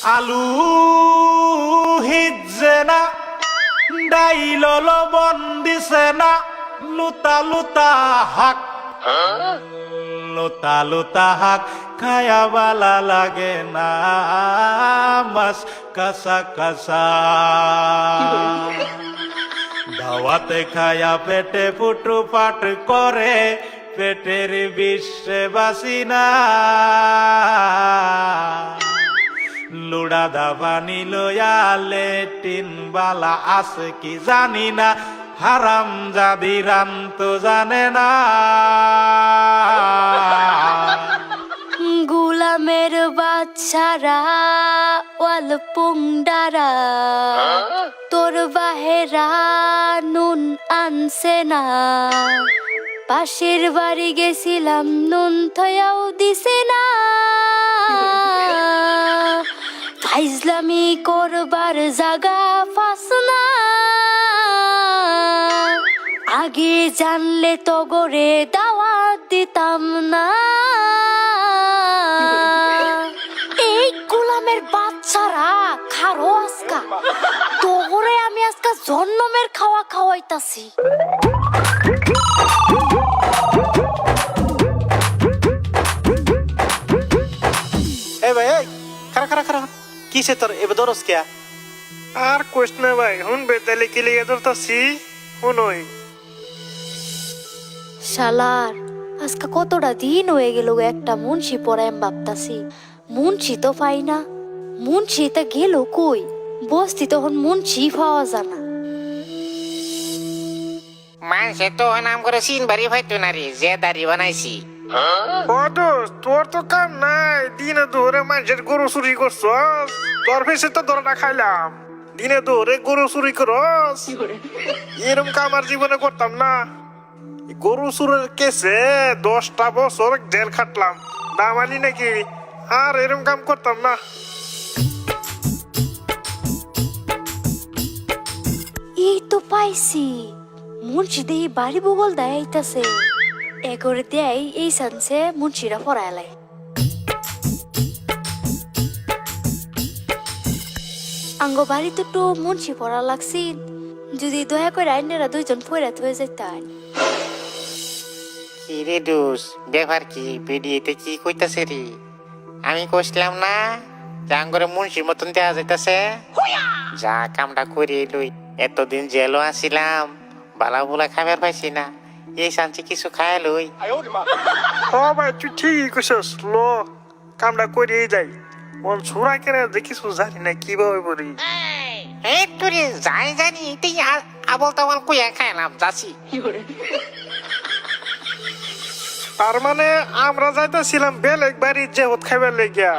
আলু হিজে না ডাইল লবণ দিছে না লুতা লুতা হাক লুতা লুতা হাক খায়া বালা লাগে না মাছ কাঁচা কাঁচা দাওয়াতে খায়া পেটে ফুটু পাট করে পেটের বিশ্বে বাসি না লুড়া দাবানি লয়া লেটিন বালা আছে কি জানি না হারাম জাদি রাম তো জানে না গুলামের বাচ্চারা ওয়াল পুংডারা তোর বাহেরা নুন আনছে না পাশের বাড়ি গেছিলাম নুন থয়াও দিছে না ফাইজলামি করবার জাগা ফাস না আগে জানলে তো গরে দাওয়াত দিতাম না এই গোলামের বাচ্চারা খারো আজকা তোরে আমি আজকা জন্মের খাওয়া খাওয়াইতাছি এ ভাই এই খারা খারা খারা কিসে তোর এবার দরস কে আর কোশ না ভাই হুন বেতালে কি লিয়ে ধরতাছি হুনই শালার আজকা কতটা দিন হয়ে গেল একটা মুন্সি পড়ায় ভাবতাছি মুন্সি তো পাই না মুন্সি তা গেল কই বস্তি তখন মুন্সি পাওয়া জানা মানুষে তো নাম করে সিন বাড়ি হয়তো না রে যে দাড়ি বানাইছি বদোস তোর তো কাম নাই দিনে ধরে মানুষের গরু চুরি করছস তোর ফেসে তো ধরাটা খাইলাম দিনে ধরে গরু চুরি করস এরম কাম আর জীবনে করতাম না গরু চুরের কেসে 10টা বছর জেল খাটলাম দামালি নাকি আর এরম কাম করতাম না এই তো পাইছি মুন্সি দেই বাড়ি বগল দেয় আইতাছে এগরে দেয় এই সানসে মুন্সিরা পড়ায় আঙ্গ বাড়িতে তো মুন্সি পড়া লাগছি যদি দয়া করে আইনেরা দুইজন পড়াত হয়ে যেতাম কি রে দোষ ব্যাপার কি ভিডিওতে কি কইতাছে রে আমি কইছিলাম না জাঙ্গরে মুন্সির মতন দেয়া যাইতাছে যা কামটা করে লই এতদিন জেলও আসিলাম বালা বুলা খাবার পাইছি না এই শান্তি কিছু খায় লই ও ভাই তুই ঠিকই কইছস ল কামটা করিয়ে যাই মন ছোড়া কেন দেখিস জানি না কিভাবে বলি এই তুই যাই জানি তুই আবল তাবল কইয়া খাইলাম যাচ্ছি তার মানে আমরা যাইতেছিলাম বেলেগ বাড়ির যে হত খাইবার লেগিয়া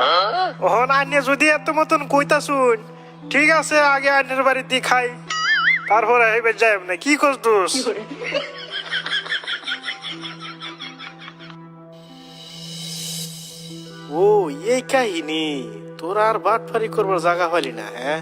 ওহন আন্নে যদি এত মতন কইতা শুন ঠিক আছে আগে আন্নের বাড়ি দিয়ে খাই তারপরে এবার যাই না কি করছ দোষ ও এই কাহিনী তোর আর বাটফারি করবার জায়গা হলি না হ্যাঁ